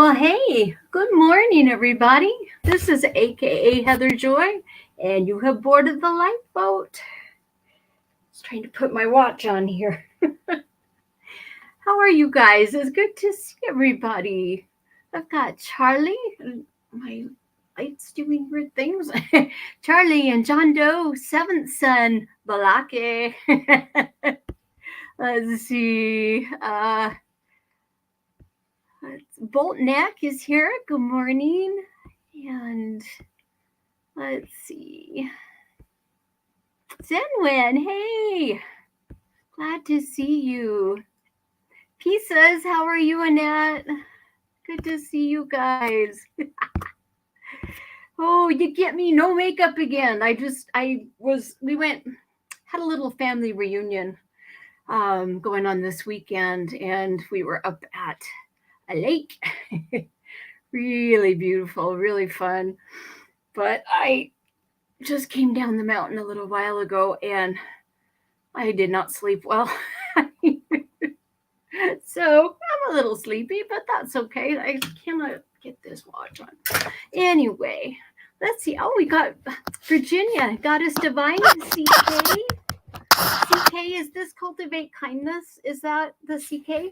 Well, hey, good morning, everybody. This is AKA Heather Joy, and you have boarded the lifeboat. I was trying to put my watch on here. How are you guys? It's good to see everybody. I've got Charlie, my light's doing weird things. Charlie and John Doe, seventh son, Balake. Let's see. Bolt Neck is here. Good morning. And let's see. Zenwin, hey. Glad to see you. Pieces, how are you, Annette? Good to see you guys. Oh, you get me no makeup again. We had a little family reunion going on this weekend, and we were up at a lake. Really beautiful, really fun. But I just came down the mountain a little while ago and I did not sleep well. So I'm a little sleepy, but that's okay. I cannot get this watch on. Anyway, let's see. Oh, we got Virginia, Goddess Divine, CK. CK, is this Cultivate Kindness? Is that the CK?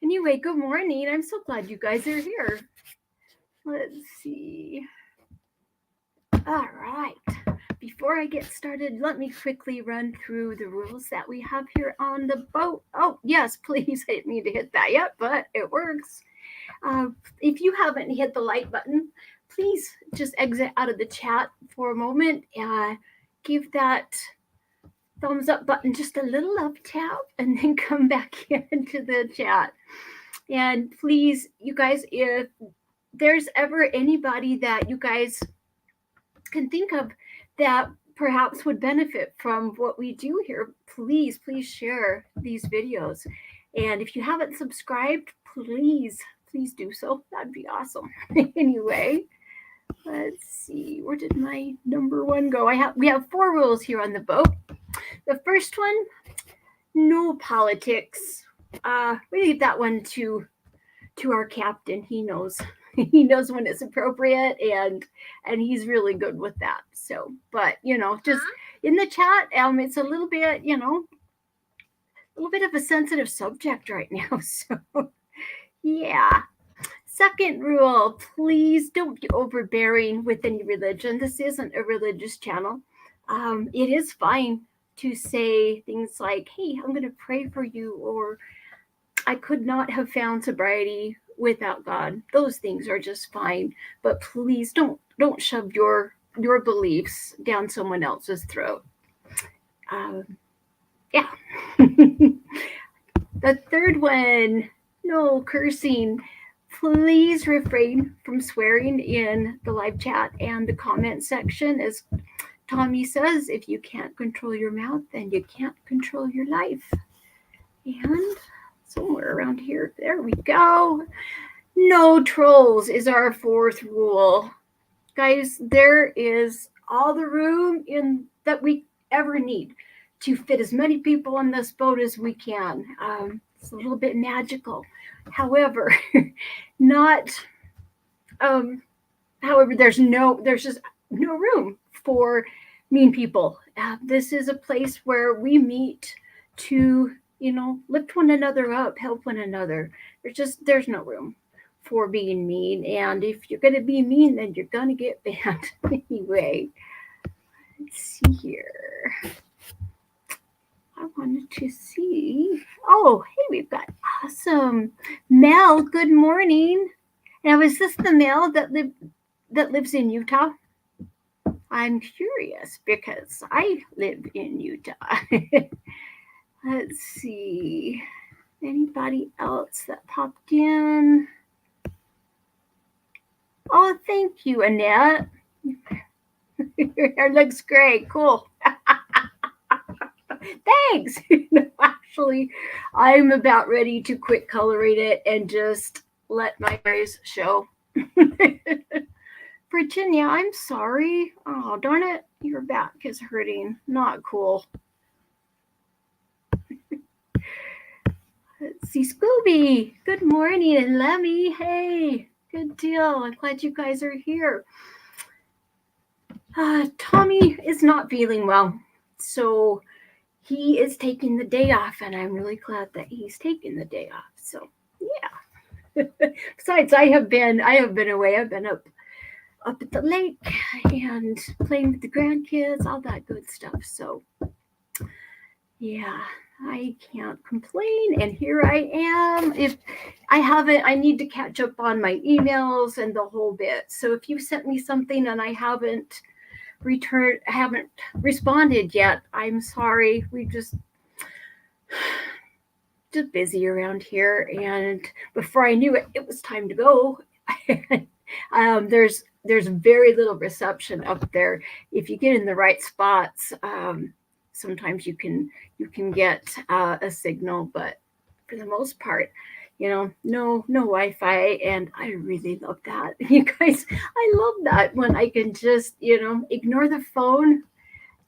Anyway, good morning. I'm so glad you guys are here. Let's see. All right. Before I get started, let me quickly run through the rules that we have here on the boat. Oh, yes, please. I didn't mean to hit that yet, but it works. If you haven't hit the like button, please just exit out of the chat for a moment. Give that thumbs up button just a little love tap and then come back into the chat. And please, you guys, if there's ever anybody that you guys can think of that perhaps would benefit from what we do here, please share these videos. And if you haven't subscribed, please do so. That'd be awesome. Anyway, let's see, where did my number one go? We have 4 rules here on the boat. The first one, no politics. We leave that one to our captain. He knows when it's appropriate, and he's really good with that. So, but just in the chat, it's a little bit, a little bit of a sensitive subject right now. So, yeah. Second rule, please don't be overbearing with any religion. This isn't a religious channel. It is fine to say things like, hey, I'm going to pray for you, or I could not have found sobriety without God. Those things are just fine, but please don't shove your beliefs down someone else's throat. Yeah. The third one, no cursing. Please refrain from swearing in the live chat and the comment section. As Tommy says, if you can't control your mouth, then you can't control your life. And somewhere around here, there we go. No trolls is our 4th rule. Guys, there is all the room in that we ever need to fit as many people on this boat as we can. It's a little bit magical. However, there's just no room for mean people. This is a place where we meet to lift one another up, help one another. There's no room for being mean. And if you're going to be mean, then you're going to get banned. Anyway, let's see here. I wanted to see. Oh, hey, we've got awesome Mel. Good morning. Now, is this the Mel that lives in Utah? I'm curious because I live in Utah. Let's see. Anybody else that popped in? Oh, thank you, Annette. Your hair looks great. Cool. Thanks. Actually, I'm about ready to quit coloring it and just let my eyes show. Virginia, I'm sorry. Oh, darn it. Your back is hurting. Not cool. Let's see Scooby. Good morning. And Lemmy. Hey, good deal. I'm glad you guys are here. Tommy is not feeling well. So he is taking the day off, and I'm really glad that he's taking the day off. So yeah. Besides, I have been away. I've been up at the lake and playing with the grandkids, all that good stuff. So yeah, I can't complain. And here I am. If I need to catch up on my emails and the whole bit. So if you sent me something and I haven't responded yet, I'm sorry. We just busy around here. And before I knew it, it was time to go. There's very little reception up there. If you get in the right spots, sometimes you can get a signal, but for the most part, no Wi-Fi, and I really love that. You guys, I love that when I can just ignore the phone,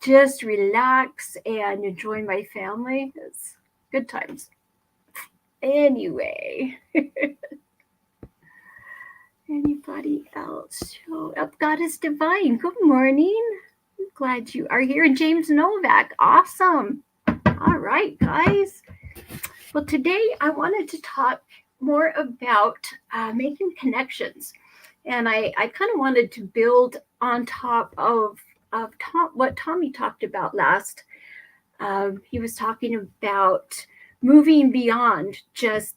just relax and enjoy my family. It's good times. Anyway. Anybody else? Show up, Goddess Divine. Good morning. I'm glad you are here. And James Novak. Awesome. All right, guys. Well, today I wanted to talk more about making connections. And I kind of wanted to build on top of what Tommy talked about last. He was talking about moving beyond just,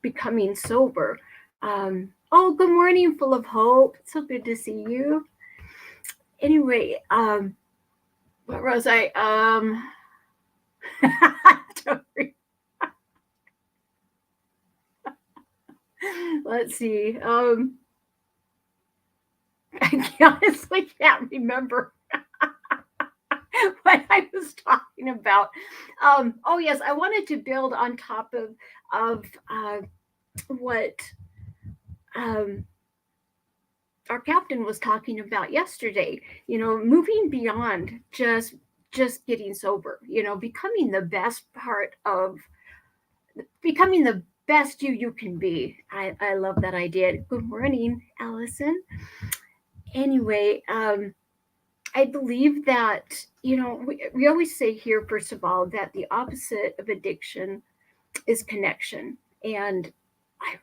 becoming sober. Oh, good morning, full of hope. It's so good to see you. Anyway, what was I? Let's see. I honestly can't remember what I was talking about. Oh yes, I wanted to build on top of what our captain was talking about yesterday, moving beyond just getting sober, becoming the best you can be. I love that idea. Good morning, Allison. Anyway, I believe that, we always say here, first of all, that the opposite of addiction is connection. And I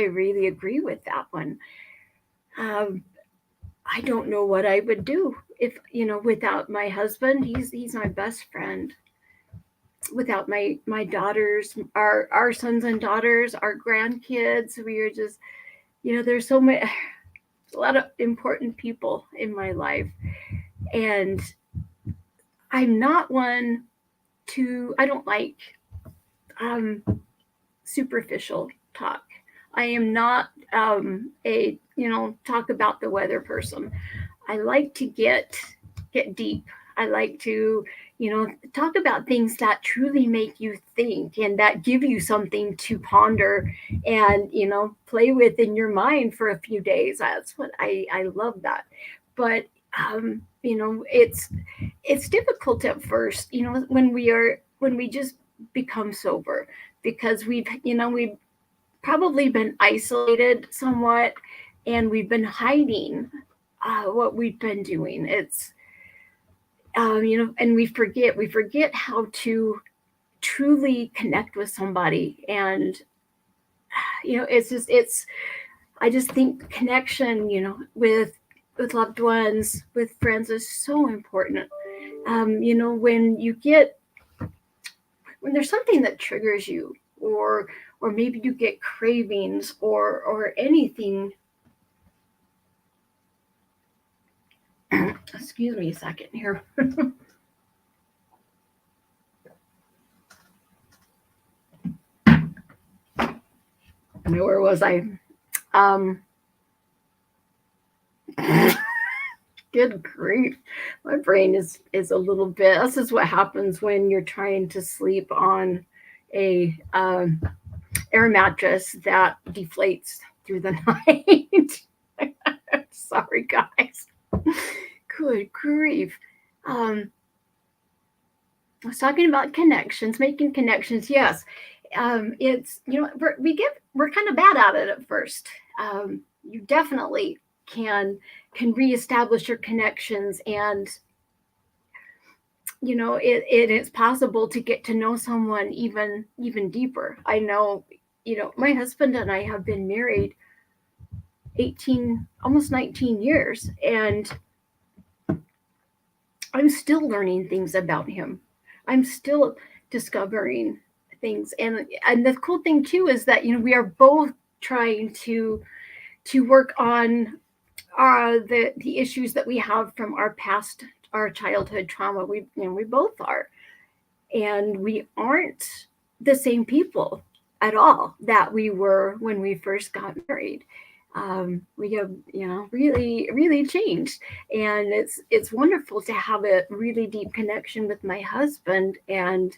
really agree with that one. I don't know what I would do if, without my husband. He's my best friend. Without my daughters, our sons and daughters, our grandkids, we are just, there's so many, a lot of important people in my life. And I'm not one I don't like superficial talk. I am not a talk about the weather person. I like to get deep. I like to talk about things that truly make you think and that give you something to ponder and play with in your mind for a few days. That's what I love that. But it's difficult at first, when we just become sober, because we've probably been isolated somewhat, and we've been hiding what we've been doing. It's and we forget how to truly connect with somebody. And I just think connection, with loved ones, with friends, is so important. When there's something that triggers you, or maybe you get cravings or anything. Excuse me a second here. Where was I? Good grief. My brain is a little bit. This is what happens when you're trying to sleep on a air mattress that deflates through the night. Sorry, guys. Good grief. I was talking about connections, making connections, yes. It's, we're kind of bad at it at first. You definitely can reestablish your connections, and it's possible to get to know someone even deeper. I know, my husband and I have been married 18, almost 19 years, and I'm still learning things about him. I'm still discovering things. And the cool thing too is that, we are both trying to work on the issues that we have from our past, our childhood trauma. We both are. And we aren't the same people at all that we were when we first got married. We have, really changed, and it's wonderful to have a really deep connection with my husband. And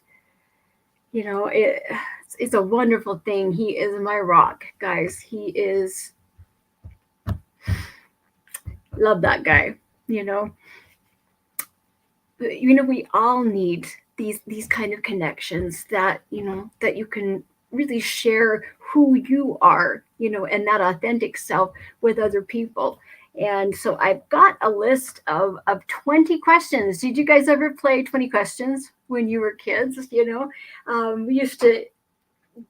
it's a wonderful thing. He is my rock, guys. He is, love that guy. you know we all need these kind of connections that that you can really share who you are, and that authentic self with other people. And so I've got a list of 20 questions. Did you guys ever play 20 questions when you were kids? We used to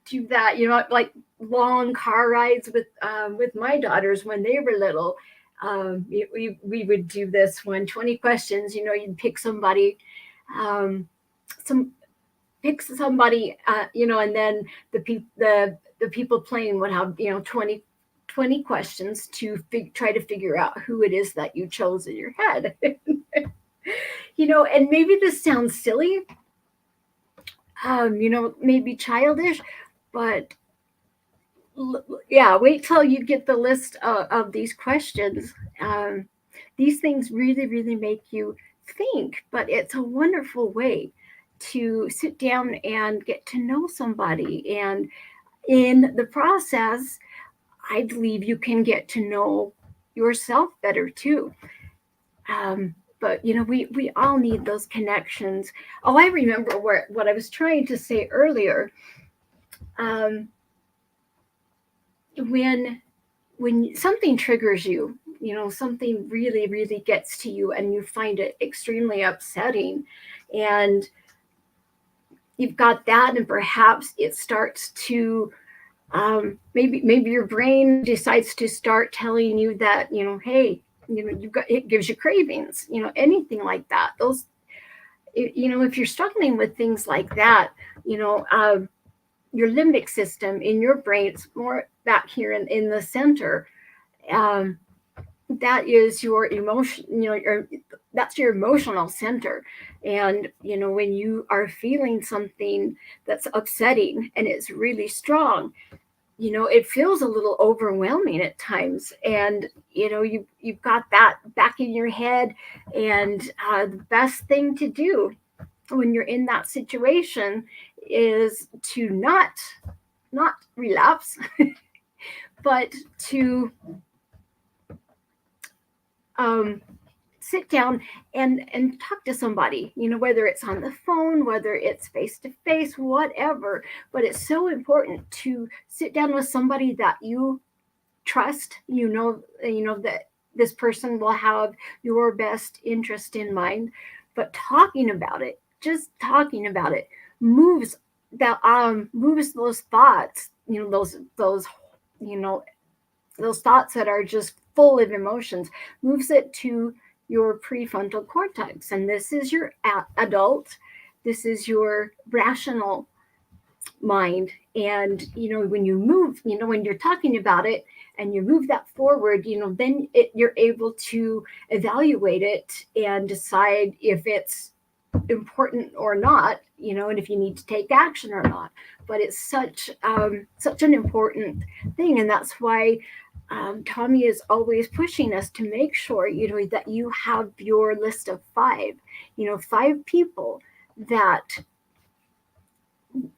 do that, like long car rides with my daughters when they were little. We would do this one, 20 questions. You'd pick somebody, um, some pick somebody, and then the people playing would have 20 questions to try to figure out who it is that you chose in your head. And maybe this sounds silly, maybe childish, but yeah, wait till you get the list of these questions. Um, these things really, really make you think, but it's a wonderful way to sit down and get to know somebody. And in the process, I believe you can get to know yourself better too. But we all need those connections. Oh, I remember what I was trying to say earlier. Um, when something triggers you, something really, really gets to you, and you find it extremely upsetting, and you've got that, and perhaps it starts to, maybe your brain decides to start telling you that, hey, you've got, it gives you cravings, anything like that. Those, if you're struggling with things like that, your limbic system in your brain, it's more back here in the center. Um, that is your emotion, that's your emotional center. And when you are feeling something that's upsetting and it's really strong, it feels a little overwhelming at times. And you've got that back in your head. And the best thing to do when you're in that situation is to not relapse, but to sit down and talk to somebody, whether it's on the phone, whether it's face to face, whatever. But it's so important to sit down with somebody that you trust, that this person will have your best interest in mind. But talking about it, just talking about it, moves moves those thoughts, you know those thoughts that are just full of emotions, moves it to your prefrontal cortex. And this is your adult, this is your rational mind. And when you move, when you're talking about it and you move that forward, then you're able to evaluate it and decide if it's important or not, and if you need to take action or not. But it's such an important thing. And that's why Tommy is always pushing us to make sure, that you have your list of five, 5 people that,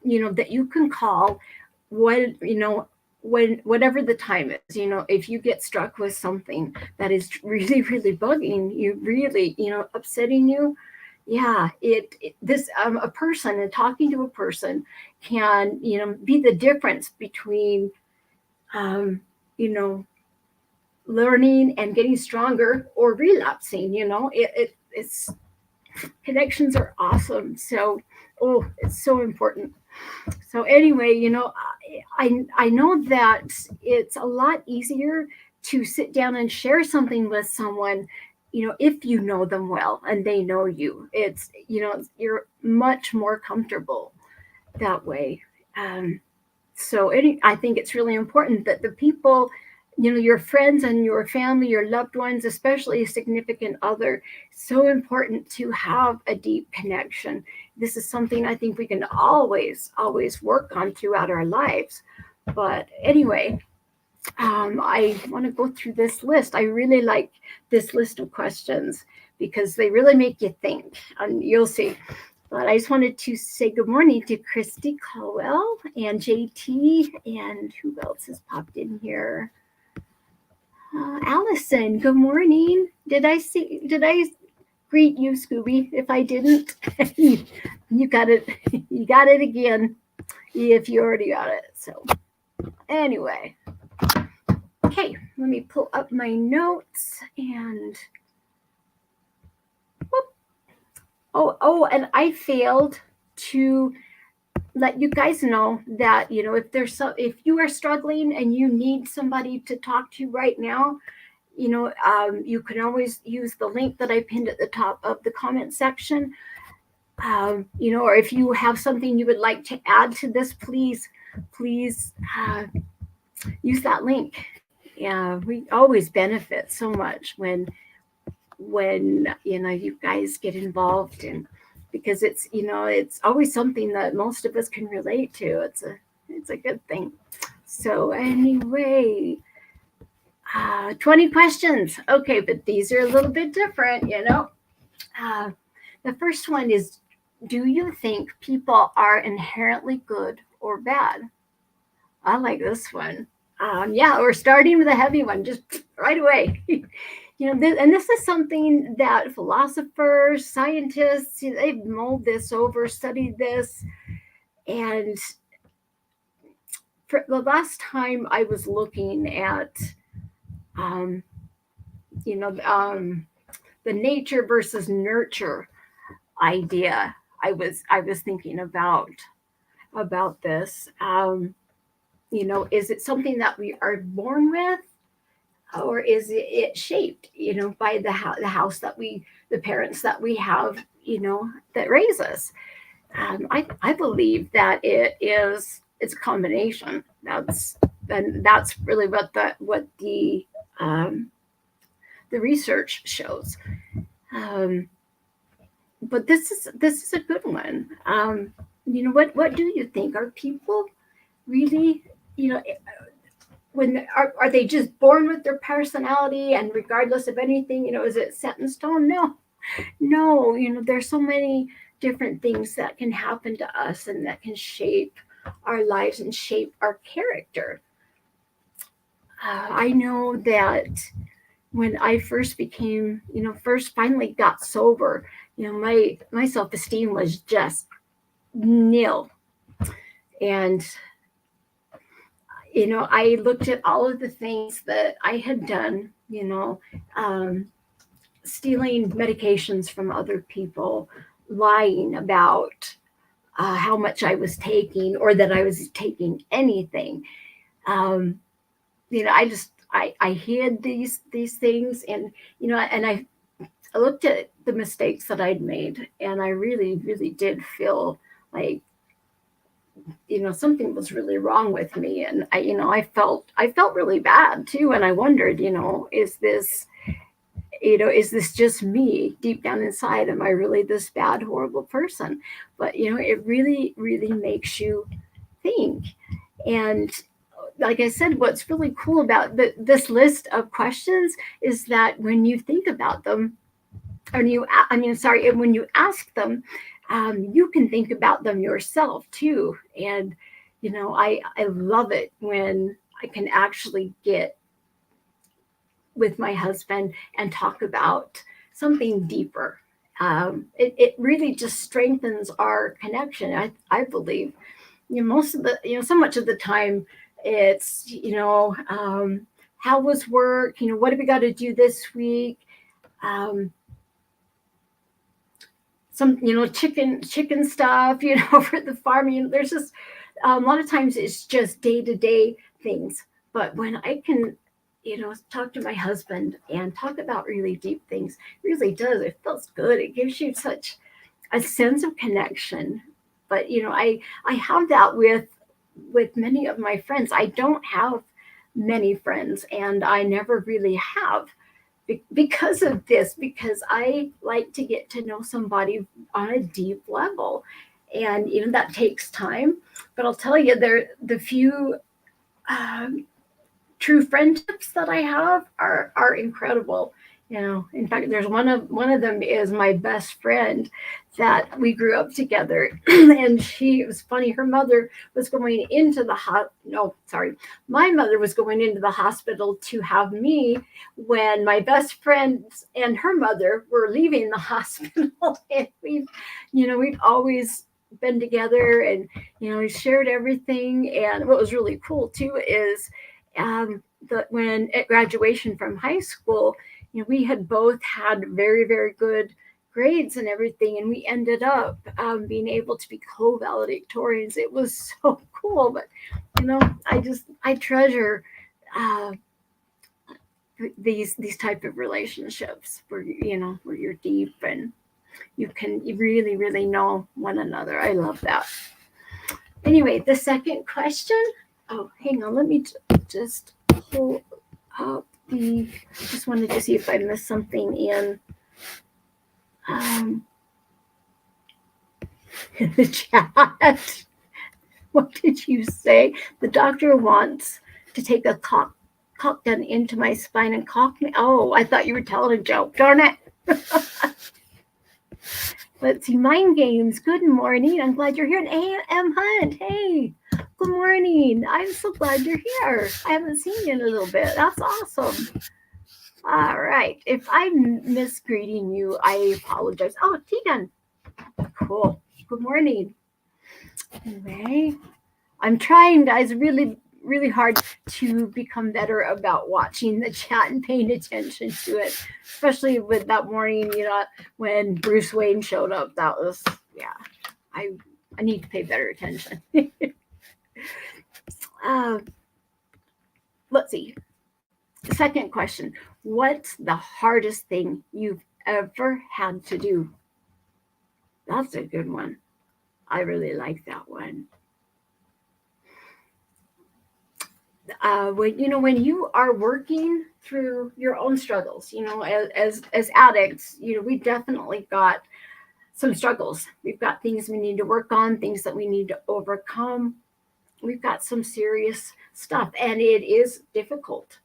that you can call when whatever the time is. If you get struck with something that is really, really bugging you, really, upsetting you, Yeah, this a person and talking to a person can, be the difference between, um, you know, learning and getting stronger or relapsing. It's connections are awesome. So, oh, it's so important. So anyway, I know that it's a lot easier to sit down and share something with someone, if you know them well and they know you. You're much more comfortable that way. Um, I think it's really important that the people, your friends and your family, your loved ones, especially a significant other, so important to have a deep connection. This is something I think we can always work on throughout our lives. But anyway, I want to go through this list. I really like this list of questions because they really make you think, and you'll see. But I just wanted to say good morning to Christy Caldwell and JT, and who else has popped in here? Allison, good morning. Did I greet you, Scooby? If I didn't, you got it. You got it again. If you already got it. So anyway, okay. Let me pull up my notes and. Whoop. And I failed to let you guys know that, if you are struggling and you need somebody to talk to right now, you can always use the link that I pinned at the top of the comment section. Or if you have something you would like to add to this, please use that link. Yeah, we always benefit so much when you guys get involved, and because it's always something that most of us can relate to. It's a good thing. So anyway, 20 questions. Okay, but these are a little bit different. The first one is, do you think people are inherently good or bad? I like this one. Yeah, we're starting with a heavy one, just right away. And this is something that philosophers, scientists, they've mulled this over, studied this, and for the last time I was looking at, um, you know, um, the nature versus nurture idea. I was thinking about this. Is it something that we are born with, or is it shaped, by the house the parents that we have, that raise us? I believe that it's a combination. That's really um, the research shows. Um, but this is a good one. What do you think? Are people really, you know, when are they just born with their personality and regardless of anything, is it set in stone? No, there's so many different things that can happen to us and that can shape our lives and shape our character. I know that when I first became, first finally got sober, my self-esteem was just nil. And I looked at all of the things that I had done, um, stealing medications from other people, lying about how much I was taking or that I was taking anything. Um, I hid these things, and I looked at the mistakes that I'd made, and I really really did feel like something was really wrong with me, and I felt really bad too, and I wondered, is this just me deep down inside? Am I really this bad, horrible person? But it really really makes you think. And like I said, what's really cool about this list of questions is that when you think about them, when you ask them, you can think about them yourself too. And I love it when I can actually get with my husband and talk about something deeper. it really just strengthens our connection. I believe, most of the, so much of the time, it's, how was work? What do we got to do this week? Um, some, chicken stuff, for the farm. There's just a lot of times it's just day to day things. But when I can, talk to my husband and talk about really deep things, it really does. It feels good. It gives you such a sense of connection. But I have that with many of my friends. I don't have many friends, and I never really have, because of this, because I like to get to know somebody on a deep level. And that takes time. But I'll tell you, the few um, true friendships that I have are incredible. In fact, there's one of them is my best friend that we grew up together, and it was funny. Her mother was going into the no, sorry, my mother was going into the hospital to have me when my best friend and her mother were leaving the hospital, and we've always been together, and we shared everything. And what was really cool too is when at graduation from high school, we had both had very, very good grades and everything, and we ended up being able to be co-valedictorians. It was so cool. But I treasure uh, these type of relationships where where you're deep and you really, really know one another. I love that. Anyway, the second question. Oh, hang on. Let me just pull up the. Just wanted to see if I missed something um, in the chat. What did you say? The doctor wants to take a cock gun into my spine and cock me. Oh, I thought you were telling a joke. Darn it. Let's see. Mind games. Good morning. I'm glad you're here. And A.M. Hunt. Hey. Good morning. I'm so glad you're here. I haven't seen you in a little bit. That's awesome. All right. If I miss greeting you, I apologize. Oh, Tegan. Cool. Good morning. Anyway, I'm trying, guys, really, really hard to become better about watching the chat and paying attention to it, especially with that morning, when Bruce Wayne showed up. That was, yeah, I need to pay better attention. uh, let's see. Second question. What's the hardest thing you've ever had to do? That's a good one. I really like that one. When you are working through your own struggles, as addicts, we definitely got some struggles. We've got things we need to work on, things that we need to overcome. We've got some serious stuff, and it is difficult.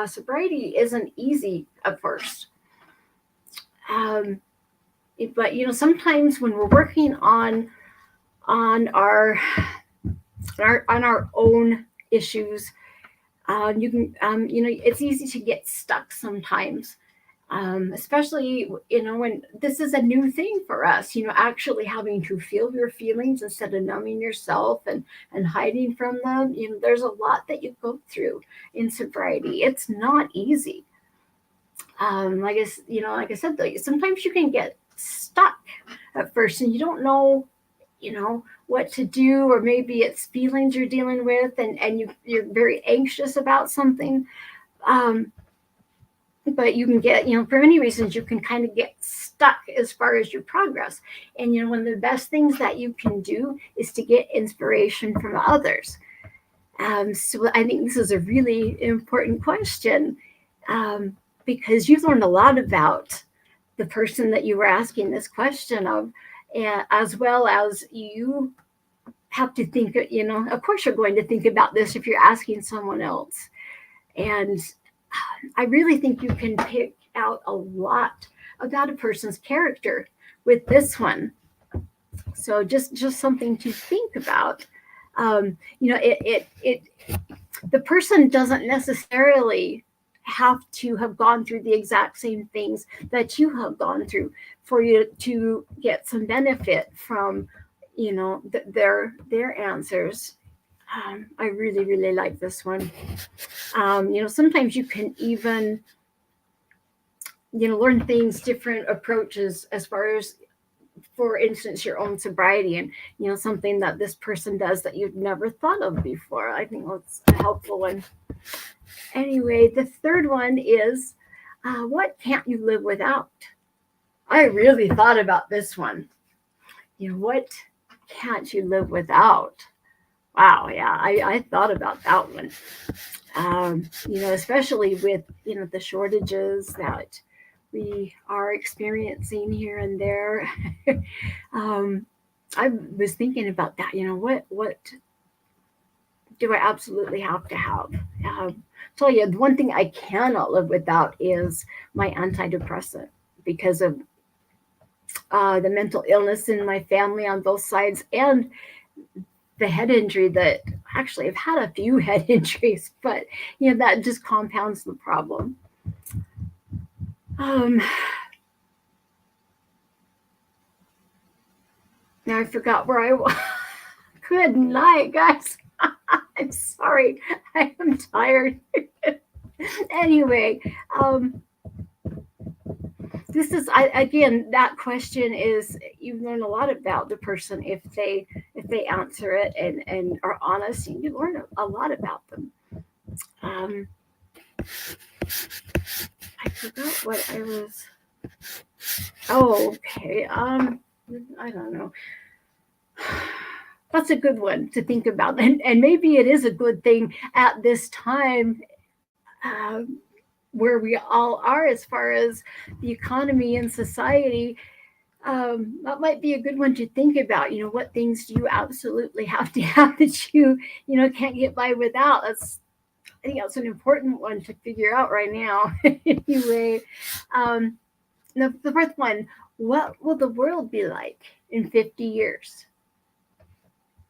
Sobriety isn't easy at first. But sometimes when we're working on our own issues, you can it's easy to get stuck sometimes, especially when this is a new thing for us, actually having to feel your feelings instead of numbing yourself and hiding from them. There's a lot that you go through in sobriety. It's not easy. Like I said, though, sometimes you can get stuck at first and you don't know what to do, or maybe it's feelings you're dealing with, and you're very anxious about something. But you can get, for many reasons, you can kind of get stuck as far as your progress. And one of the best things that you can do is to get inspiration from others. So I think this is a really important question, because you've learned a lot about the person that you were asking this question of, as well as you have to think, of course you're going to think about this if you're asking someone else. And I really think you can pick out a lot about a person's character with this one. So just something to think about. The person doesn't necessarily have to have gone through the exact same things that you have gone through for you to get some benefit from, their answers. I really, really like this one. Sometimes you can even, learn things, different approaches as far as, for instance, your own sobriety, and something that this person does that you've never thought of before. I think that's a helpful one. Anyway, the third one is, what can't you live without? I really thought about this one. What can't you live without? Wow, yeah, I thought about that one. Especially with the shortages that we are experiencing here and there. I was thinking about that. What do I absolutely have to have? Tell you, the one thing I cannot live without is my antidepressant, because of the mental illness in my family on both sides, and the head injury that, actually, I've had a few head injuries, but that just compounds the problem. Now I forgot where I was. Good night, guys. I'm sorry. I am tired. Anyway, this is, again, that question is, you learn a lot about the person if they answer it and are honest, and you learn a lot about them. I forgot what I was. Oh, okay. I don't know. That's a good one to think about, and maybe it is a good thing at this time, where we all are as far as the economy and society. That might be a good one to think about. What things do you absolutely have to have that you can't get by without? I think that's an important one to figure out right now. Anyway, the fourth one: what will the world be like in 50 years?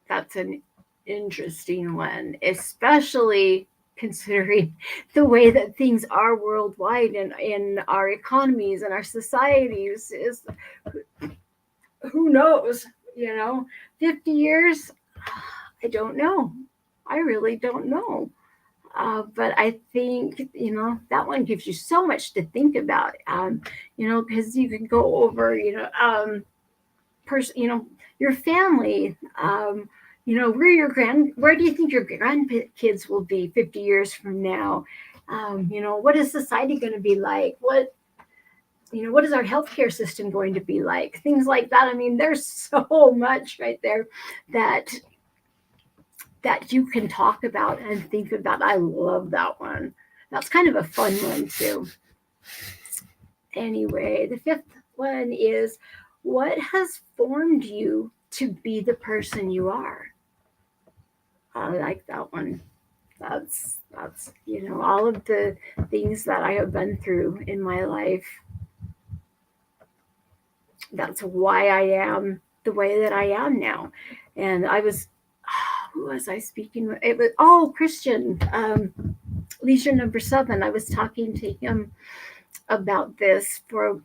That's an interesting one, especially considering the way that things are worldwide and in our economies and our societies. Is, who knows? 50 years, I don't know. I really don't know. But I think that one gives you so much to think about. Because you can go over your family. Where do you think your grandkids will be 50 years from now? What is society going to be like? What is our healthcare system going to be like? Things like that. I mean, there's so much right there that you can talk about and think about. I love that one. That's kind of a fun one too. Anyway, the fifth one is, what has formed you to be the person you are? I like that one. That's all of the things that I have been through in my life. That's why I am the way that I am now. And I was, who was I speaking with? It was Christian, Leisure number 7. I was talking to him about this for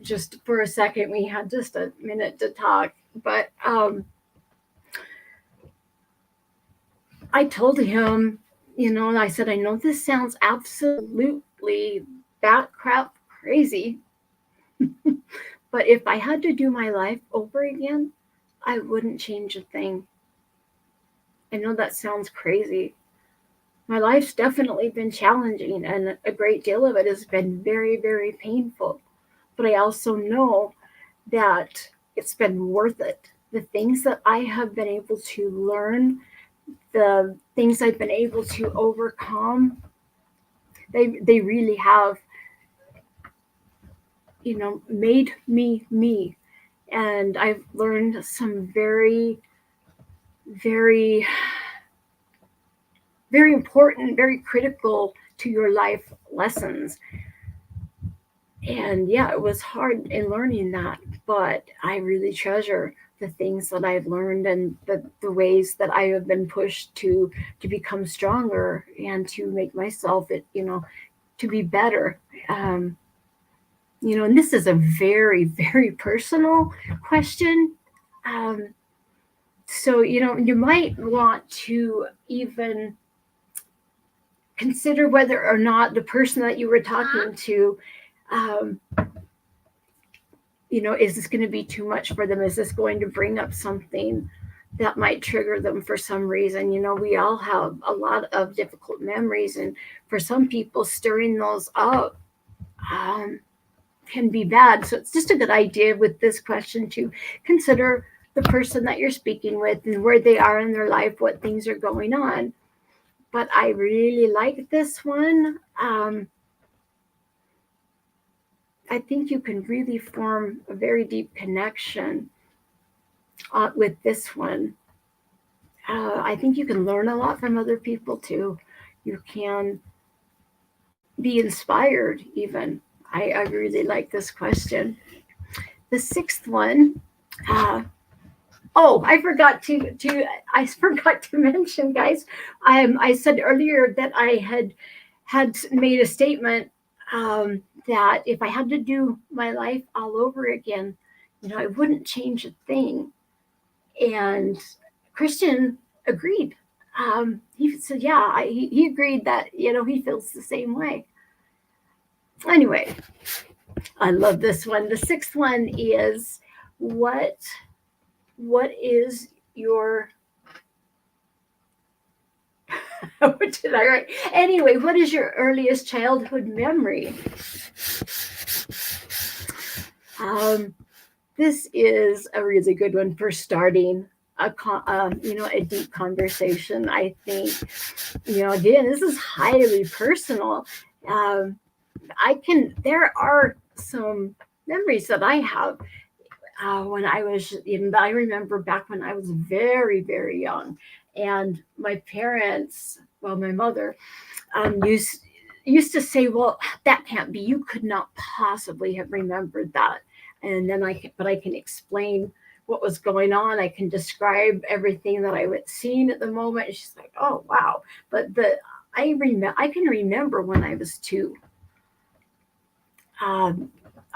a second. We had just a minute to talk, but I told him, and I said, I know this sounds absolutely batcrap crazy, but if I had to do my life over again, I wouldn't change a thing. I know that sounds crazy. My life's definitely been challenging, and a great deal of it has been very, very painful. But I also know that it's been worth it. The things that I have been able to learn, the things I've been able to overcome, they really have, made me me. And I've learned some very, very, very important, very critical to your life lessons. And yeah, it was hard in learning that, but I really treasure the things that I've learned, and the ways that I have been pushed to become stronger and to make myself be better. And this is a very, very personal question. Um, so, you might want to even consider whether or not the person that you were talking to, is this going to be too much for them? Is this going to bring up something that might trigger them for some reason? We all have a lot of difficult memories, and for some people, stirring those up can be bad. So it's just a good idea with this question to consider the person that you're speaking with and where they are in their life, what things are going on. But I really like this one. I think you can really form a very deep connection with this one. I think you can learn a lot from other people too. You can be inspired even. I really like this question. The sixth one, I forgot to mention, guys. I said earlier that I had made a statement that if I had to do my life all over again, I wouldn't change a thing. And Christian agreed. He said, yeah, he agreed that he feels the same way. Anyway, I love this one. The sixth one is what is your what did I write? Anyway, what is your earliest childhood memory? This is a really good one for starting a deep conversation. I think, again, this is highly personal. There are some memories that I have when I was, I remember back when I was very, very young, and my parents, my mother, used to say, well, that can't be, you could not possibly have remembered that. And then I can explain what was going on. I can describe everything that I was seeing at the moment. And she's like, oh, wow. But I can remember when I was 2. I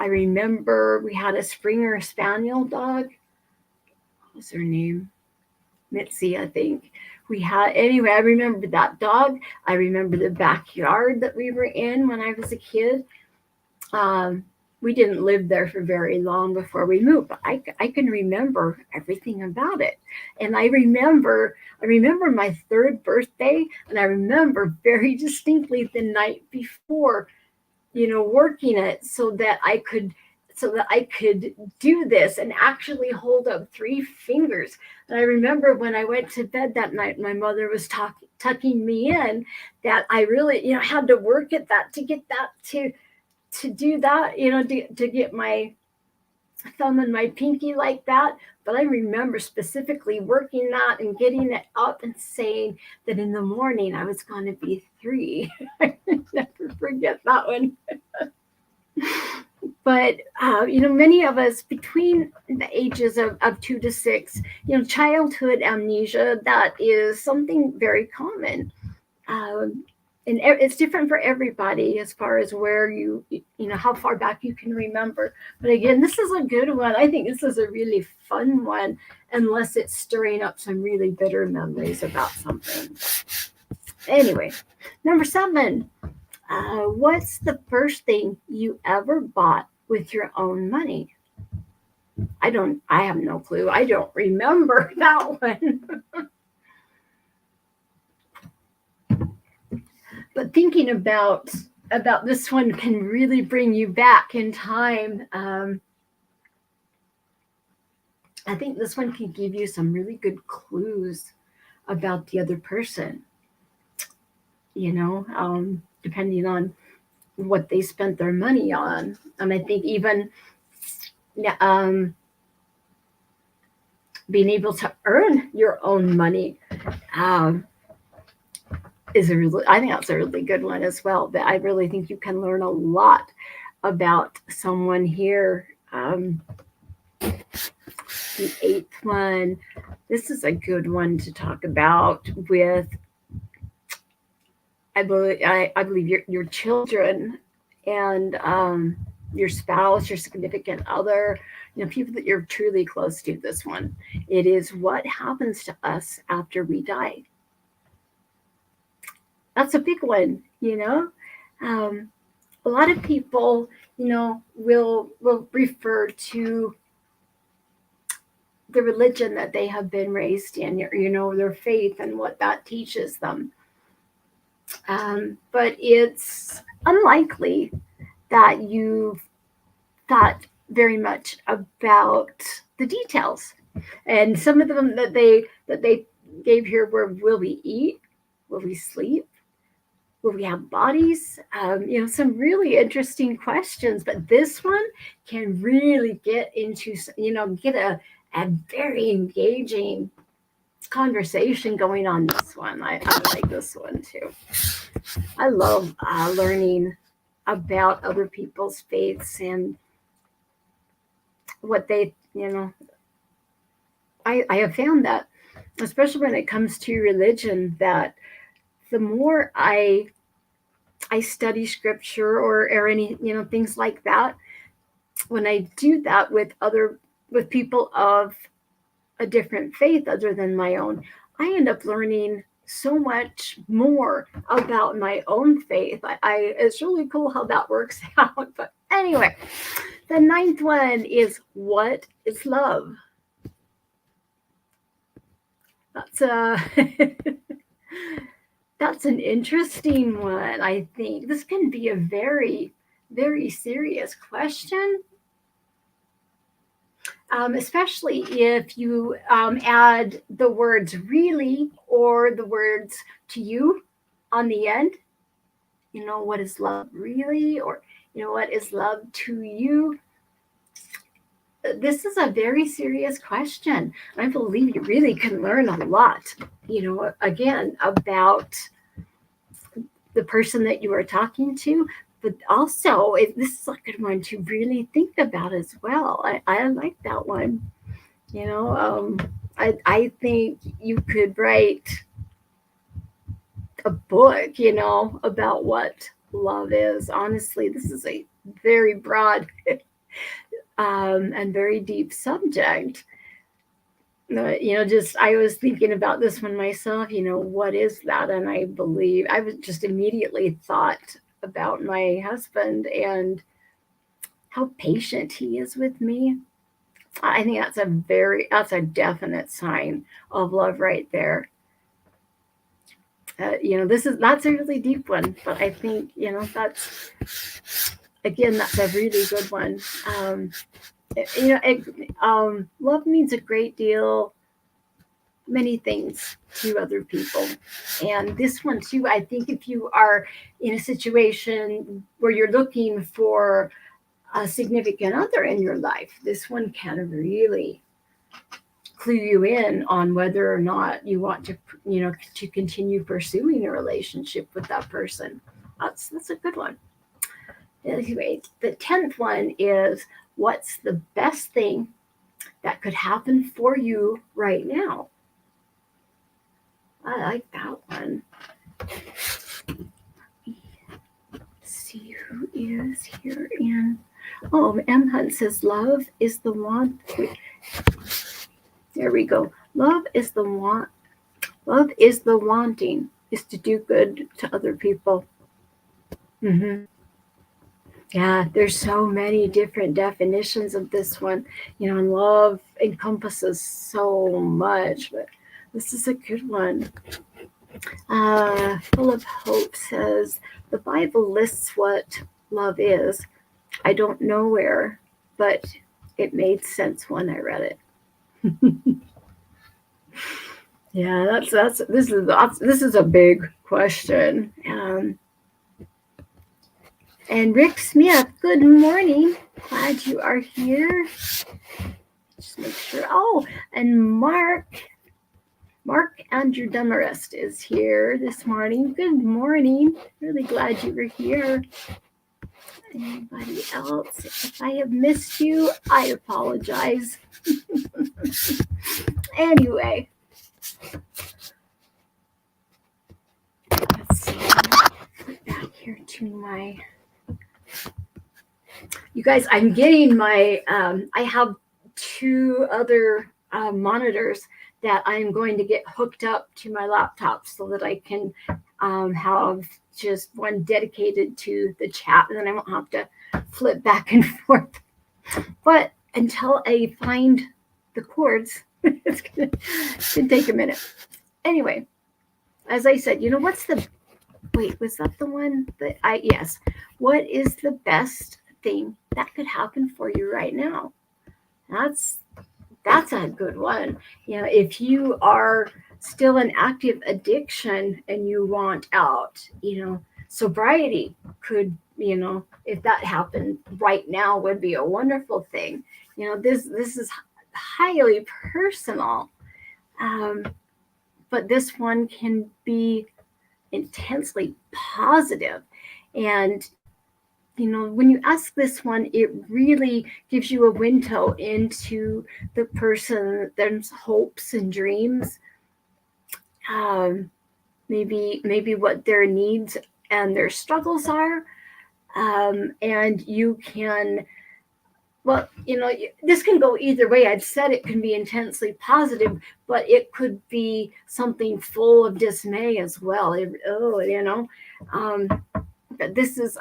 remember we had a Springer Spaniel dog. What was her name? Mitzi, I think. Anyway, I remember that dog. I remember the backyard that we were in when I was a kid. We didn't live there for very long before we moved, but I can remember everything about it. And I remember my 3rd birthday, and I remember very distinctly the night before, working it so that I could do this and actually hold up 3 fingers. And I remember when I went to bed that night, my mother was tucking me in, that I really, had to work at that to get that to do that, to get my thumb and my pinky like that. But I remember specifically working that and getting it up and saying that in the morning I was going to be 3. I never forget that one. But, many of us between the ages of 2 to 6, childhood amnesia, that is something very common. And it's different for everybody as far as where how far back you can remember. But again, this is a good one. I think this is a really fun one, unless it's stirring up some really bitter memories about something. Anyway, number 7. What's the first thing you ever bought with your own money? I have no clue. I don't remember that one. But thinking about this one can really bring you back in time. I think this one can give you some really good clues about the other person, depending on what they spent their money on. And I think even being able to earn your own money I think that's a really good one as well. But I really think you can learn a lot about someone here. The 8th one, this is a good one to talk about with I believe your children and your spouse, your significant other, people that you're truly close to. This one, it is what happens to us after we die. That's a big one. Um, a lot of people, will refer to the religion that they have been raised in, their faith and what that teaches them. But it's unlikely that you've thought very much about the details. And some of them that they gave here were: will we eat? Will we sleep? Will we have bodies? Some really interesting questions. But this one can really get into, get a very engaging conversation going on. This one, I like this one too. I love learning about other people's faiths and what I have found that, especially when it comes to religion, that the more I study scripture or any things like that, when I do that with people of a different faith other than my own, I end up learning so much more about my own faith. It's really cool how that works out. But anyway, the ninth one is: what is love? That's that's an interesting one. I think this can be a very, very serious question, especially if you add the words really or the words to you on the end. What is love really? Or, what is love to you? This is a very serious question. I believe you really can learn a lot, again, about the person that you are talking to, but also this is a good one to really think about as well. I like that one. I think you could write a book, about what love is. Honestly, this is a very broad and very deep subject. Just I was thinking about this one myself. What is that? And I believe I was just immediately thought about my husband and how patient he is with me. I think that's a definite sign of love right there. That's a really deep one, but I think that's a really good one. Love means a great deal, many things to other people, and this one too. I think if you are in a situation where you're looking for a significant other in your life, this one can really clue you in on whether or not you want to continue pursuing a relationship with that person. That's a good one. Anyway, the 10th one is: what's the best thing that could happen for you right now? I like that one. Let's see who is here. M. Hunt says love is the want. There we go. Love is the want. Love is the wanting, is to do good to other people. Mm-hmm. Yeah, there's so many different definitions of this one. Love encompasses so much, but this is a good one. Full of Hope says the Bible lists what love is. I don't know where, but it made sense when I read it. Yeah, this is a big question. And Rick Smith, good morning. Glad you are here. Just make sure. Oh, and Mark Andrew Demarest is here this morning. Good morning. Really glad you were here. Anybody else? If I have missed you, I apologize. Anyway. Let's see. here to my. You guys, I'm getting my. I have two other monitors that I'm going to get hooked up to my laptop so that I can have just one dedicated to the chat, and then I won't have to flip back and forth. But until I find the cords, it's gonna take a minute. Anyway, as I said, what's the wait, was that the one that yes. What is the best thing that could happen for you right now? That's a good one. If you are still in active addiction and you want out, sobriety could, if that happened right now, would be a wonderful thing. This is highly personal, but this one can be intensely positive. And when you ask this one, it really gives you a window into the person, their hopes and dreams, maybe what their needs and their struggles are, and you can. Well, this can go either way. I'd said it can be intensely positive, but it could be something full of dismay as well. But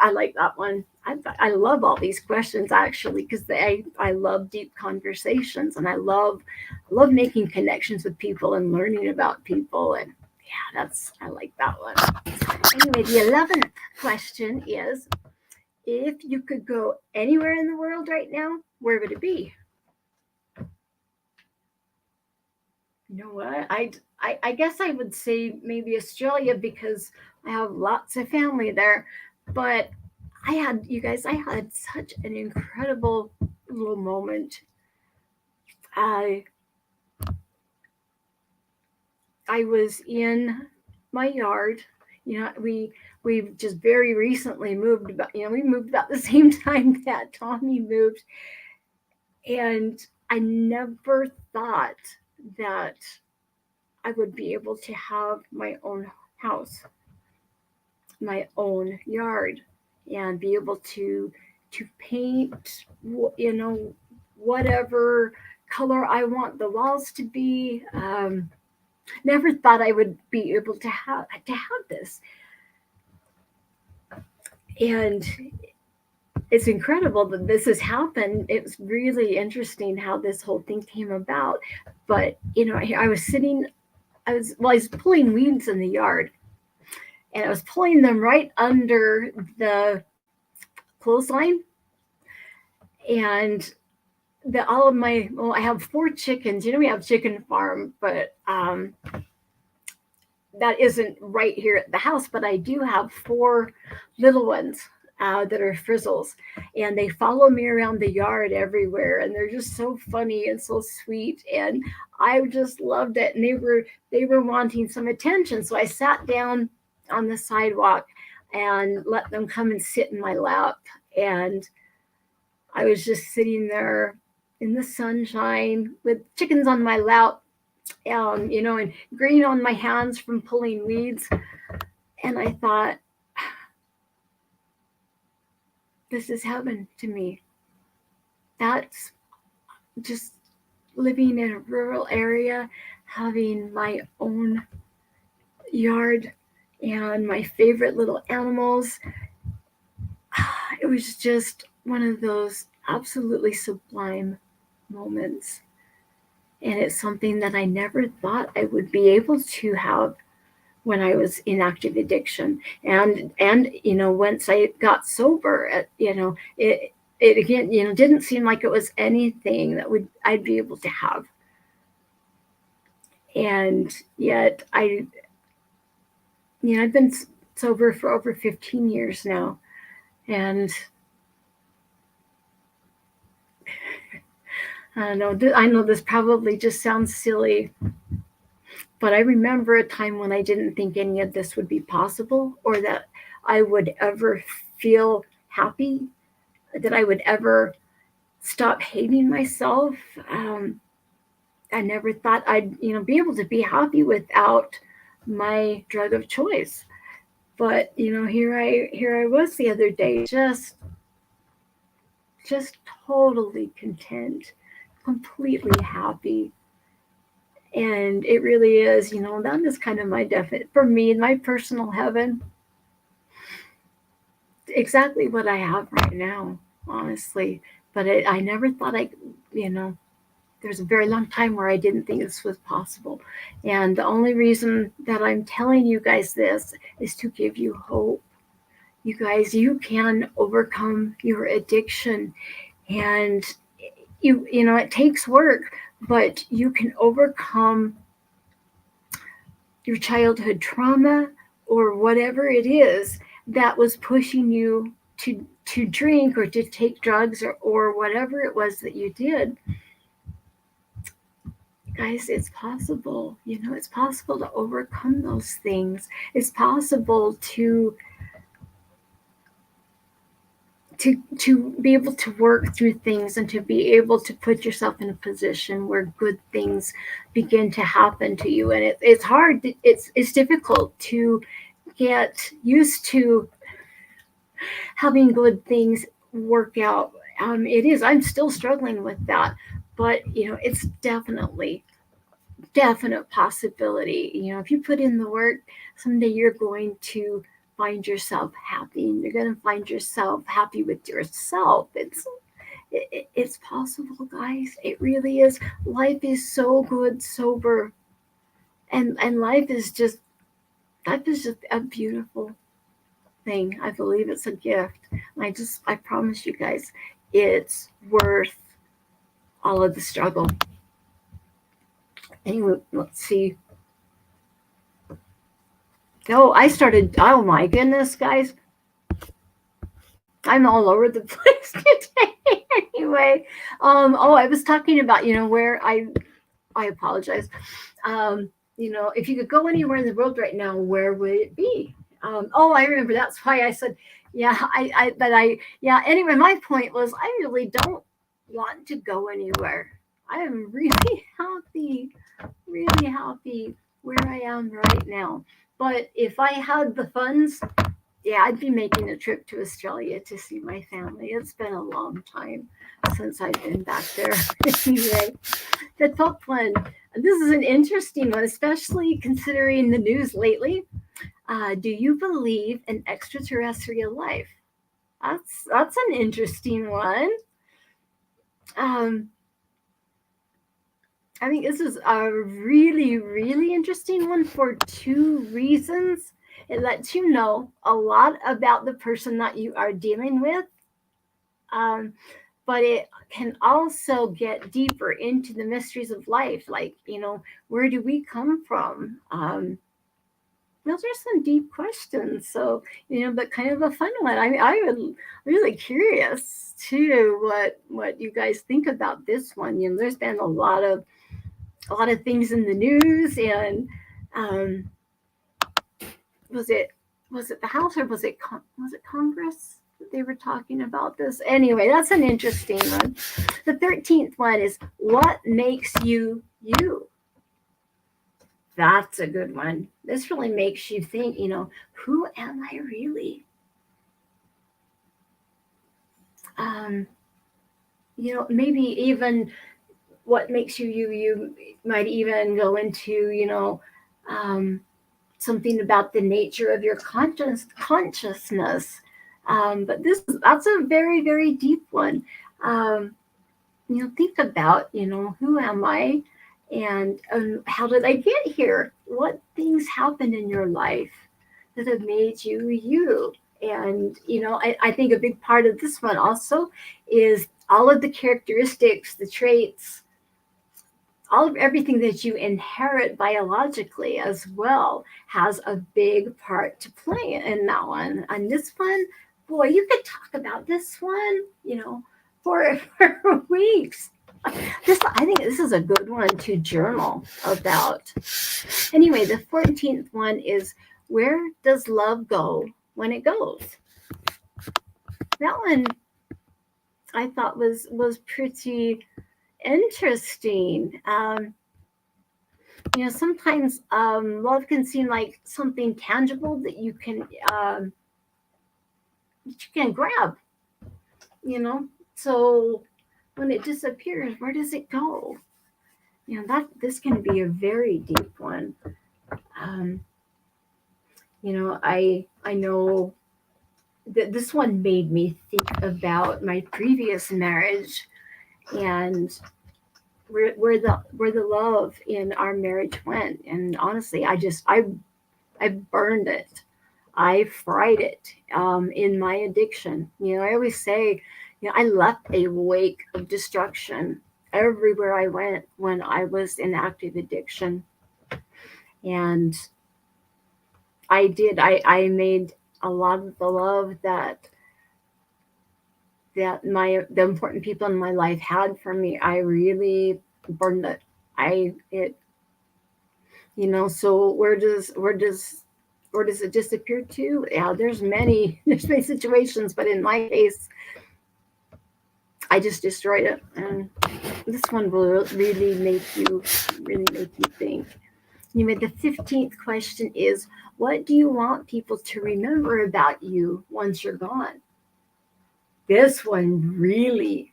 I like that one. I love all these questions actually, because I love deep conversations, and I love making connections with people and learning about people. And yeah, I like that one. Anyway, the 11th question is, if you could go anywhere in the world right now, where would it be? You know what? I guess I would say maybe Australia, because I have lots of family there. But I had such an incredible little moment. I was in my yard. We've just very recently moved we moved about the same time that Tommy moved, and I never thought that I would be able to have my own house, my own yard, and be able to paint whatever color I want the walls to be. Never thought I would be able to have this. And it's incredible that this has happened. It's really interesting how this whole thing came about. But I was pulling weeds in the yard, and I was pulling them right under the clothesline. And I have 4 chickens. We have chicken farm, but that isn't right here at the house. But I do have 4 little ones that are frizzles, and they follow me around the yard everywhere, and they're just so funny and so sweet, and I just loved it. And they were wanting some attention, so I sat down on the sidewalk and let them come and sit in my lap, and I was just sitting there in the sunshine with chickens on my lap, and green on my hands from pulling weeds. And I thought, this is heaven to me. That's just living in a rural area, having my own yard and my favorite little animals. It was just one of those absolutely sublime moments. And it's something that I never thought I would be able to have when I was in active addiction. And once I got sober, it again, didn't seem like it was anything that I'd be able to have. And yet I've been sober for over 15 years now. And I know this probably just sounds silly, but I remember a time when I didn't think any of this would be possible, or that I would ever feel happy, that I would ever stop hating myself. I never thought I'd be able to be happy without my drug of choice. But here I was the other day, just totally content, completely happy. And it really is, that is kind of my definite, for me, my personal heaven, exactly what I have right now, honestly. But I never thought you know, there's a very long time where I didn't think this was possible. And the only reason that I'm telling you guys this is to give you hope. You guys, you can overcome your addiction, and it takes work, but you can overcome your childhood trauma or whatever it is that was pushing you to to drink or to take drugs or whatever it was that you did. Guys, it's possible. It's possible to overcome those things. It's possible to be able to work through things and to be able to put yourself in a position where good things begin to happen to you. And it's hard. It's difficult to get used to having good things work out. It is. I'm still struggling with that, but it's definite possibility. If you put in the work, someday you're going to find yourself happy, and you're going to find yourself happy with yourself. It's possible, guys. It really is. Life is so good, sober, and life is just a beautiful thing. I believe it's a gift. I promise you guys, it's worth all of the struggle. Anyway, let's see. Oh my goodness, guys. I'm all over the place today. Anyway, I was talking about, where I apologize. If you could go anywhere in the world right now, where would it be? I remember. That's why I said, yeah, yeah. Anyway, my point was, I really don't want to go anywhere. I am really happy where I am right now. But if I had the funds, yeah, I'd be making a trip to Australia to see my family. It's been a long time since I've been back there. Anyway, the top one. This is an interesting one, especially considering the news lately. Do you believe in extraterrestrial life? That's an interesting one. Um, I think this is a really, really interesting one for two reasons. It lets you know a lot about the person that you are dealing with, um, but it can also get deeper into the mysteries of life. Like, where do we come from? Those are some deep questions. So, but kind of a fun one. I would really curious too what you guys think about this one. There's been a lot of things in the news, and um, was it the House, or was it Congress that they were talking about this? Anyway, that's an interesting one. The 13th one is, what makes you you? That's a good one. This really makes you think, who am I really? Um, maybe even what makes you you. You might even go into, um, something about the nature of your consciousness. But that's a very, very deep one. Um, think about, who am I, and how did I get here? What things happened in your life that have made you you? And I think a big part of this one also is all of the characteristics, the traits, all of everything that you inherit biologically as well has a big part to play in that one. And this one, boy, you could talk about this one, for for weeks. I think this is a good one to journal about. Anyway, the 14th one is, where does love go when it goes? That one I thought was pretty interesting. Sometimes love can seem like something tangible that you can grab, you know. So when it disappears, where does it go? That this can be a very deep one. Um, I know that this one made me think about my previous marriage and where the love in our marriage went. And honestly, I burned it. I fried it in my addiction. I always say, I left a wake of destruction everywhere I went when I was in active addiction. And I did. I made a lot of the love that the important people in my life had for me. I really burned it. I it So where does it disappear to? Yeah, there's many situations, but in my case, I just destroyed it. And this one will really make you think. The 15th question is, what do you want people to remember about you once you're gone? This one really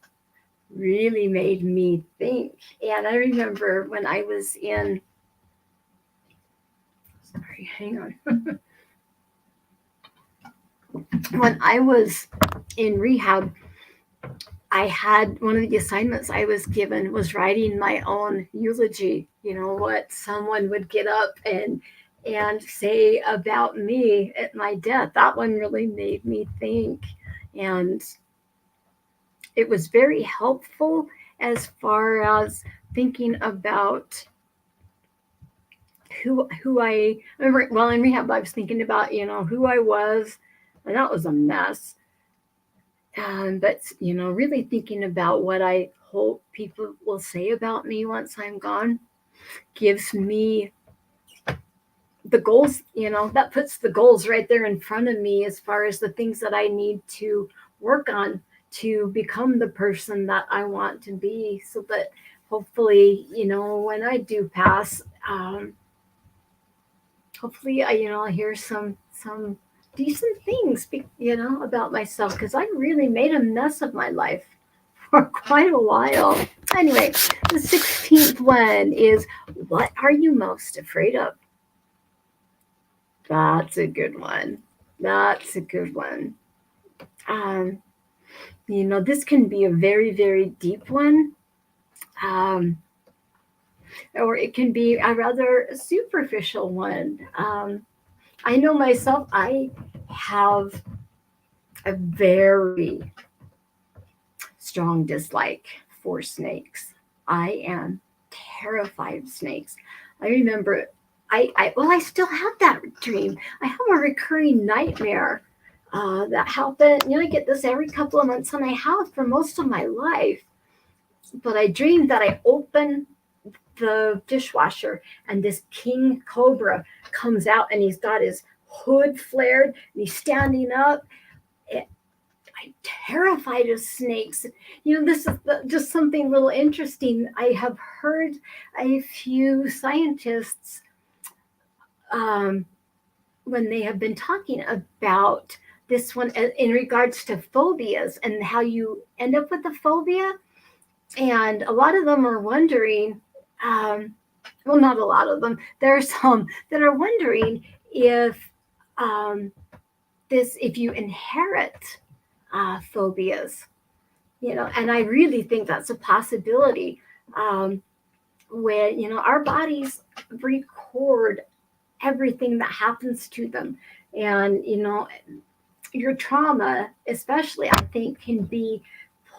made me think. And I remember when I was in, sorry, hang on. When I was in rehab, I had one of the assignments I was given was writing my own eulogy. What someone would get up and say about me at my death. That one really made me think, and it was very helpful as far as thinking about who I remember. While in rehab, I was thinking about who I was, and that was a mess. But really thinking about what I hope people will say about me once I'm gone gives me the goals. That puts the goals right there in front of me as far as the things that I need to work on to become the person that I want to be, so that hopefully, when I do pass, hopefully I'll hear some decent things, about myself, because I really made a mess of my life for quite a while. Anyway, the 16th one is, what are you most afraid of? That's a good one. That's a good one. Um, this can be a very, very deep one. Um, or it can be a rather superficial one. I know myself, I have a very strong dislike for snakes. I am terrified of snakes. I remember, I still have that dream. I have a recurring nightmare that happened. I get this every couple of months, and I have for most of my life. But I dreamed that I open the dishwasher, and this king cobra comes out, and he's got his hood flared, and he's standing up. I'm terrified of snakes. This is just something a little interesting. I have heard a few scientists, um, when they have been talking about this one in regards to phobias and how you end up with a phobia. And a lot of them are wondering, um, well, not a lot of them, there are some that are wondering if um, if you inherit phobias, and I really think that's a possibility. When our bodies record everything that happens to them, and your trauma, especially, I think can be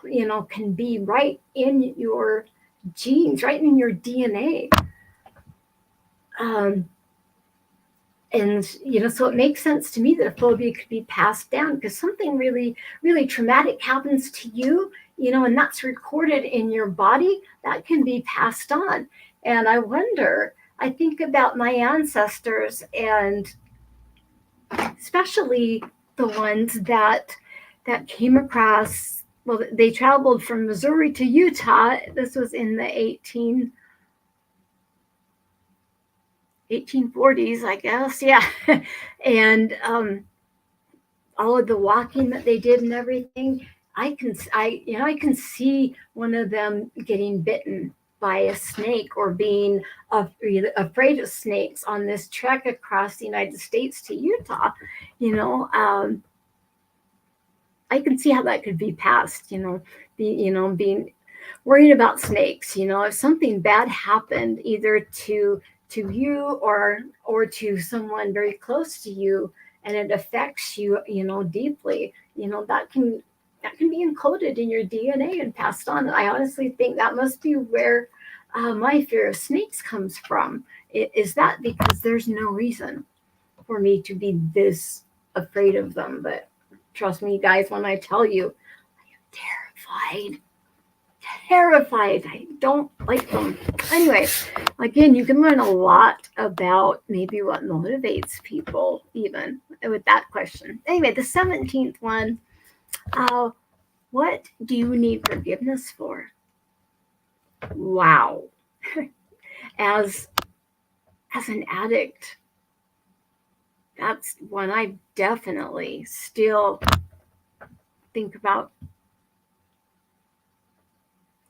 right in your genes, right in your DNA. Um, and so it makes sense to me that a phobia could be passed down, because something really really traumatic happens to you, and that's recorded in your body, that can be passed on. And I think about my ancestors, and especially the ones that came across, well, they traveled from Missouri to Utah. This was in the 1840s, I guess. Yeah. And all of the walking that they did and everything, I can see one of them getting bitten by a snake or being afraid of snakes on this trek across the United States to Utah. You know, I can see how that could be passed. Being worried about snakes. If something bad happened either to you or to someone very close to you, and it affects you, deeply, that can be encoded in your DNA and passed on. I honestly think that must be where my fear of snakes comes from. Is that because there's no reason for me to be this afraid of them? But trust me, guys, when I tell you, I am terrified. I don't like them. Anyway, again, you can learn a lot about maybe what motivates people, even with that question. Anyway, the 17th one, what do you need forgiveness for? Wow. As an addict, that's one I definitely still think about.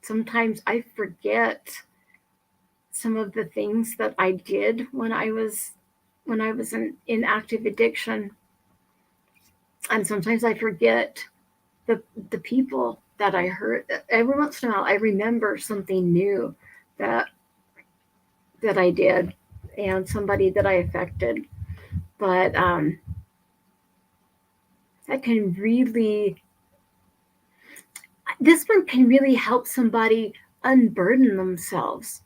Sometimes I forget some of the things that I did when I was in active addiction, and sometimes I forget the people that I hurt. Every once in a while, I remember something new that I did and somebody that I affected, but that can really this one can really help somebody unburden themselves,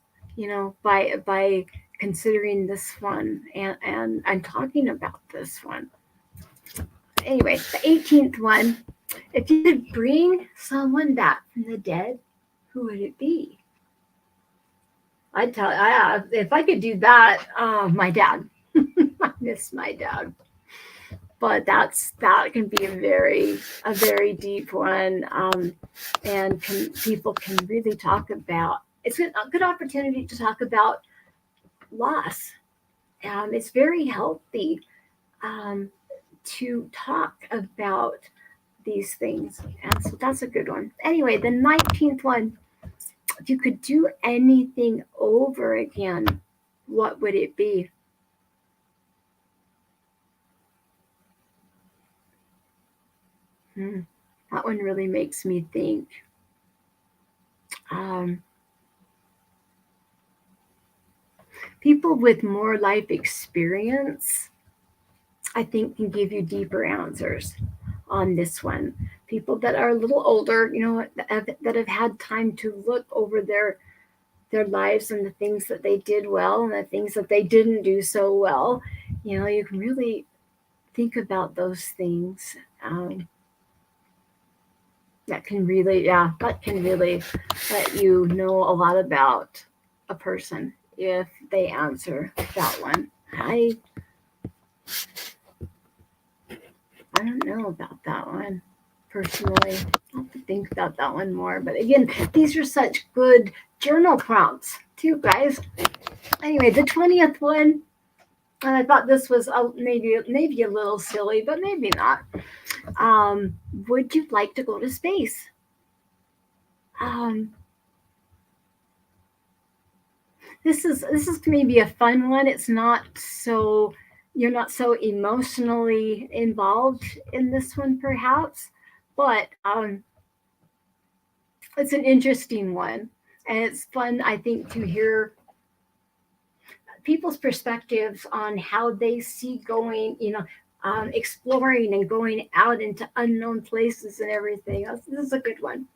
by considering this one and talking about this one. Anyway, the 18th one, if you could bring someone back from the dead, who would it be? If I could do that, my dad. I miss my dad. But that can be a very deep one, and people can really talk about. It's a good opportunity to talk about loss. It's very healthy to talk about these things, and so that's a good one. Anyway, the 19th one, if you could do anything over again, what would it be? That one really makes me think. Um, People with more life experience, I think, can give you deeper answers on this one. People that are a little older, that have had time to look over their lives and the things that they did well and the things that they didn't do so well, you can really think about those things. That can really let you know a lot about a person if they answer that one. I don't know about that one personally. I'll have to think about that one more. But again, these are such good journal prompts too, guys. Anyway, the 20th one, and I thought this was maybe a little silly, but maybe not. Would you like to go to space? This is maybe a fun one. It's not so You're not so emotionally involved in this one, perhaps, but it's an interesting one, and it's fun, I think, to hear people's perspectives on how they see going, exploring and going out into unknown places and everything. This is a good one.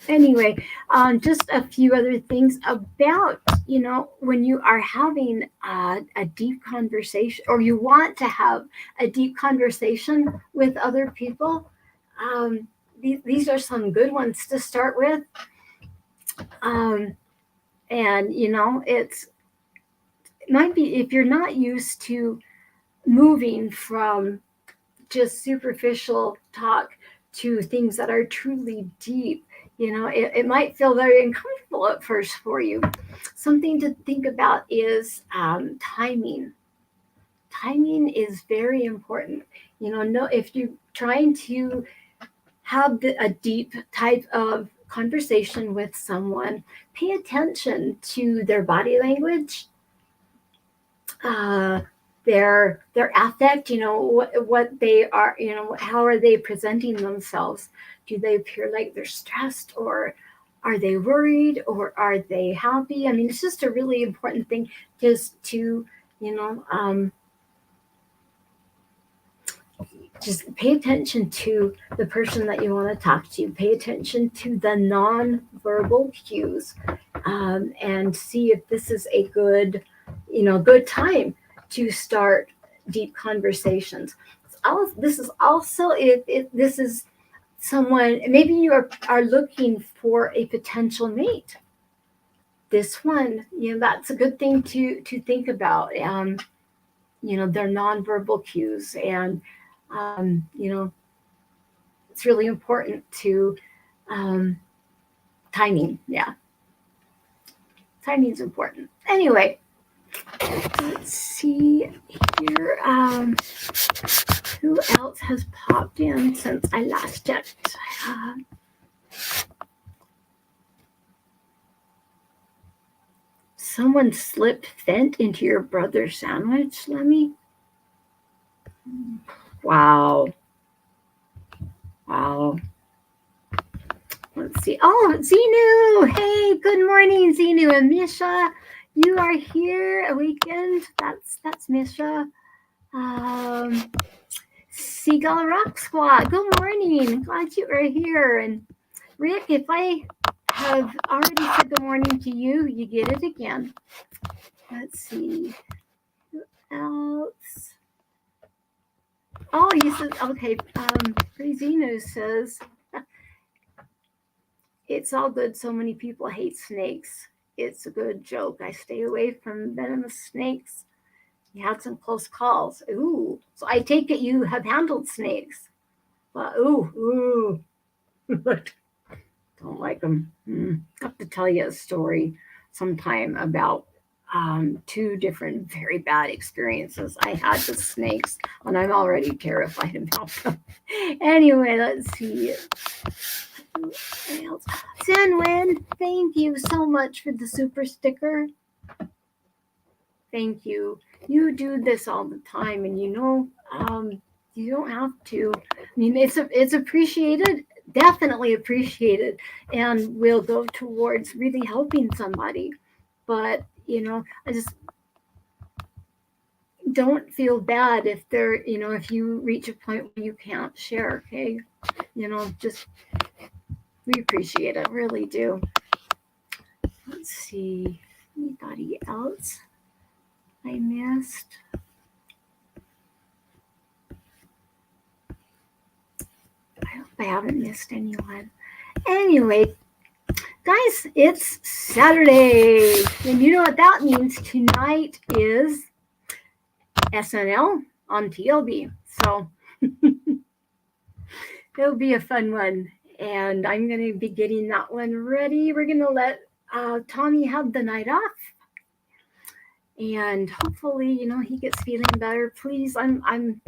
Anyway, just a few other things about, when you are having a deep conversation, or you want to have a deep conversation with other people. These are some good ones to start with. And, it might be, if you're not used to moving from just superficial talk to things that are truly deep. It might feel very uncomfortable at first for you. Something to think about is timing. Timing is very important. If you're trying to have a deep type of conversation with someone, pay attention to their body language, uh, their affect. What they are. How are they presenting themselves? Do they appear like they're stressed, or are they worried, or are they happy? I mean, it's just a really important thing, just to just pay attention to the person that you want to talk to. Pay attention to the non-verbal cues, and see if this is a good time to start deep conversations. This is also if this is someone, maybe you are looking for a potential mate. This one, that's a good thing to think about. Their nonverbal cues, and it's really important to timing. Yeah, timing is important. Anyway, let's see here. Who else has popped in since I last checked? Someone slipped vent into your brother's sandwich, Lemmy? Wow. Let's see. Oh, Zenu. Hey, good morning, Zenu and Misha. You are here, awakened. That's Misha. Seagull Rock Squad. Good morning. Glad you are here. And Rick, if I have already said good morning to you, you get it again. Let's see. Who else? Oh, he says, okay. Zenu says, it's all good. So many people hate snakes. It's a good joke. I stay away from venomous snakes. You had some close calls. Ooh. So I take it you have handled snakes. Ooh. Don't like them. I have to tell you a story sometime about two different very bad experiences I had with snakes, and I'm already terrified about them. Anyway, let's see. Sanwen, thank you so much for the super sticker. Thank you. You do this all the time, and you don't have to. I mean, it's appreciated, definitely appreciated, and will go towards really helping somebody. But I just don't feel bad if if you reach a point where you can't share. Okay, just we appreciate it, really do. Let's see, anybody else I missed? I hope I haven't missed anyone. Anyway, guys, it's Saturday, and you know what that means. Tonight is SNL on TLB, so it'll be a fun one, and I'm going to be getting that one ready. We're going to let Tommy have the night off, and hopefully, he gets feeling better. Please, I'm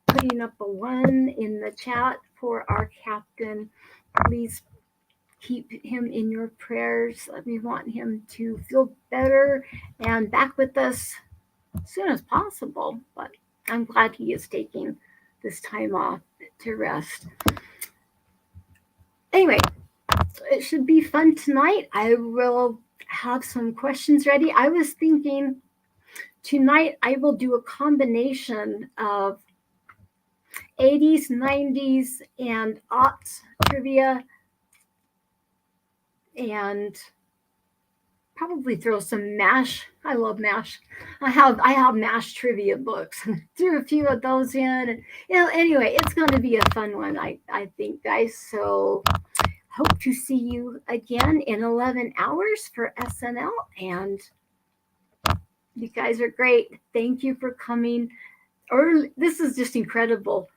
putting up a 1 in the chat for our captain. Please keep him in your prayers. We want him to feel better and back with us as soon as possible. But I'm glad he is taking this time off to rest. Anyway, it should be fun tonight. I will have some questions ready. I was thinking tonight I will do a combination of 80s, 90s, and aughts trivia, and probably throw some MASH. I love MASH. I have MASH trivia books. Threw a few of those in. Anyway, it's going to be a fun one, I think, guys. So hope to see you again in 11 hours for SNL. And you guys are great. Thank you for coming. This is just incredible.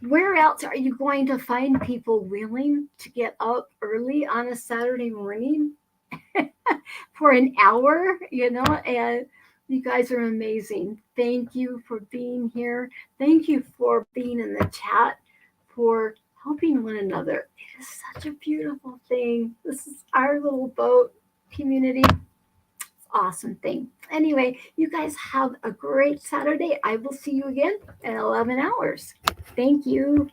Where else are you going to find people willing to get up early on a Saturday morning for an hour, and you guys are amazing. Thank you for being here. Thank you for being in the chat, for helping one another. It is such a beautiful thing. This is our little boat community. Awesome thing. Anyway, you guys have a great Saturday. I will see you again at 11 hours. Thank you.